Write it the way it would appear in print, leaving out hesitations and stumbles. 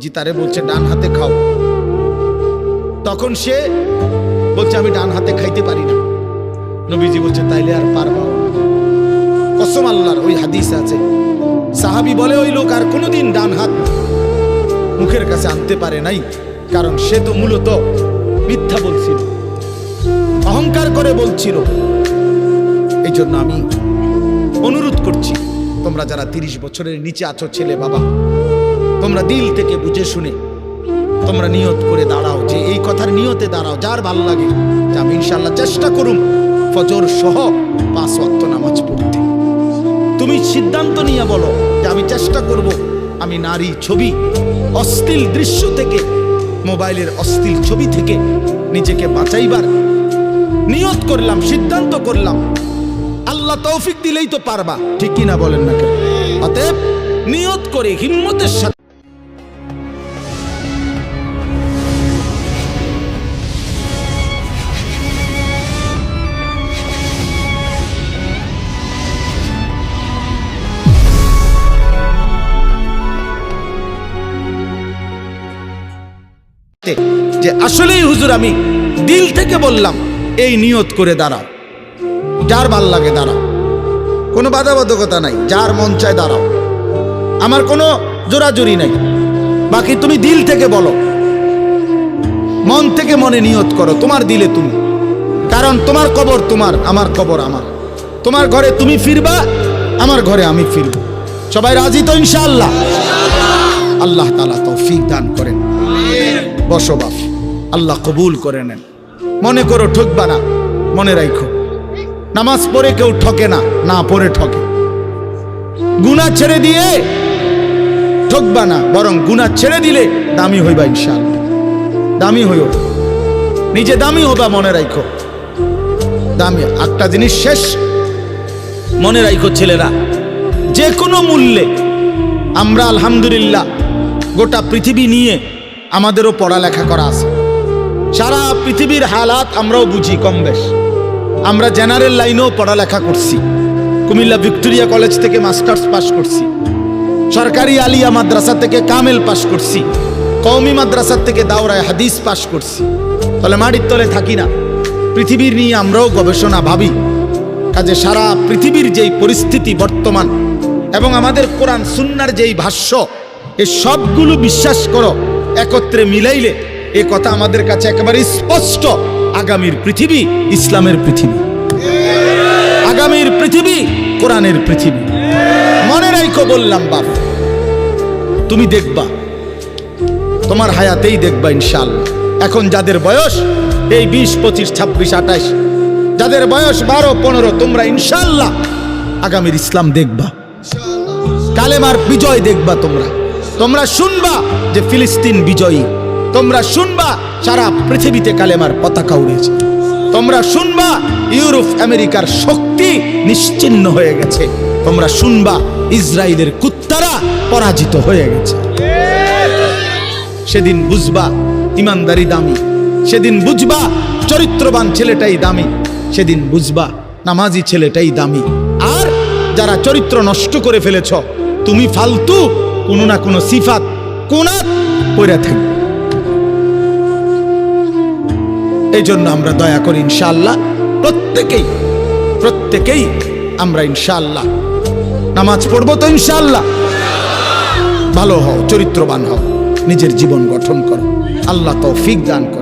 জি তারে বলছে ডান হাতে খাও। তখন সে বলছে আমি ডান হাতে খাইতে পারি না। নবীজি বলছে তাইলে আর পারবা না। কসম আল্লাহর, ওই হাদিস আছে, সাহাবী বলে ওই লোক আর কোনোদিন ডান হাত মুখের কাছে আনতে পারে নাই, কারণ সে তো মূলত মিথ্যা বলছিল, অহংকার করে বলছিল। এই জন্য আমি অনুরোধ করছি, তোমরা যারা 30 বছরের নিচে আছো ছেলে বাবা, তোমরা দিল থেকে বুঝে শুনে তোমরা নিয়ত করে দাঁড়াও, যে এই কথার নিয়তে দাঁড়াও, যার ভাল লাগে যে আমি ইনশাআল্লাহ চেষ্টা করুম ফজর সহ 5 ওয়াক্ত নামাজ পড়তে। তুমি সিদ্ধান্ত নিয়ে বলো যে আমি চেষ্টা করব, আমি নারী ছবি, অশ্লীল দৃশ্য থেকে, মোবাইলের অশ্লীল ছবি থেকে নিজেকে বাঁচাইবার নিয়ত করলাম, সিদ্ধান্ত করলাম। আল্লাহ তৌফিক দিলেই তো পারবা, ঠিক কিনা বলেন না কেন? অতএব নিয়ত করে হিম্মতের সাথে যে আসলেই হুজুর আমি দিল থেকে বললাম, এই নিয়ত করে দাঁড়াও, যার ভাল লাগে দাঁড়াও, কোনো বাধাবাধকতা নাই, যার মন চায় দাঁড়াও, আমার কোনো জোরাজুরি নাই। বাকি তুমি দিল থেকে বলো, মন থেকে মনে নিয়ত করো, তোমার দিলে তুমি, কারণ তোমার কবর তোমার, আমার কবর আমার, তোমার ঘরে তুমি ফিরবা, আমার ঘরে আমি ফিরব। সবাই রাজি তো ইনশাআল্লাহ? আল্লাহ তাআলা তৌফিক দান করেন। বসো বাপ, আল্লাহ কবুল করে নেন। মনে করো ঠকবা না, মনে রাখো নামাজ পড়ে কেউ ঠকে না, না পড়ে ঠকে। গুনাহ ছেড়ে দিয়ে ঠকবা না, বরং গুনাহ ছেড়ে দিলে দামি হইবা ইনশাআল্লাহ। দামি হইও, নিজে দামি হবা, মনে রাখো দামি। একটা জিনিস শেষ মনে রাখো ছেলেরা, যে কোনো মূল্যে আমরা আলহামদুলিল্লাহ গোটা পৃথিবী নিয়ে আমাদেরও পড়ালেখা করা আছে, সারা পৃথিবীর হালাত আমরাও বুঝি কম বেশ। আমরা জেনারেল লাইনেও পড়ালেখা করছি, কুমিল্লা ভিক্টোরিয়া কলেজ থেকে মাস্টার্স পাস করছি, সরকারি আলিয়া মাদ্রাসা থেকে কামেল পাস করছি, কওমি মাদ্রাসা থেকে দাওরায়ে হাদিস পাস করছি। তাহলে মাটির তলে থাকি না, পৃথিবীর নিয়ে আমরাও গবেষণা ভাবি। কাজে সারা পৃথিবীর যেই পরিস্থিতি বর্তমান এবং আমাদের কোরআন সুন্নাহর যেই ভাষ্য, এই সবগুলো বিশ্বাস করো, একত্রে মিলাইলে এ কথা আমাদের কাছে একেবারে স্পষ্ট। আগামীর পৃথিবী ইসলামের পৃথিবী, আগামীর পৃথিবী কোরআনের পৃথিবী। মনে রাখো বললাম বাপ, তুমি দেখবা, তোমার হায়াতেই দেখবা ইনশাআল্লাহ। এখন যাদের বয়স এই 20, 25, 26, 28, যাদের বয়স 12, 15, তোমরা ইনশাআল্লাহ আগামীর ইসলাম দেখবা, কালেমার বিজয় দেখবা। তোমরা শুনবা যে ফিলিস্তিন বিজয়ী, তোমরা শুনবা সারা পৃথিবীতে কালেমার পতাকা উড়েছে, তোমরা শুনবা ইউরোপ আমেরিকার শক্তি নিশ্চিহ্ন হয়ে গেছে, তোমরা শুনবা ইসরায়েলের কুত্তারা পরাজিত হয়ে গেছে। সেদিন বুঝবা ইমানদারি দামি, সেদিন বুঝবা চরিত্রবান ছেলেটাই দামি, সেদিন বুঝবা নামাজি ছেলেটাই দামি। আর যারা চরিত্র নষ্ট করে ফেলেছ, তুমি ফালতু কোনো না কোনো সিফাত কোনাত পড়ে থাকবে। এই জন্য আমরা দয়া করি ইনশাআল্লাহ প্রত্যেকেই আমরা ইনশাআল্লাহ নামাজ পড়বো তো ইনশাআল্লাহ। ভালো হও, চরিত্রবান হও, নিজের জীবন গঠন করো। আল্লাহ তৌফিক দান করো।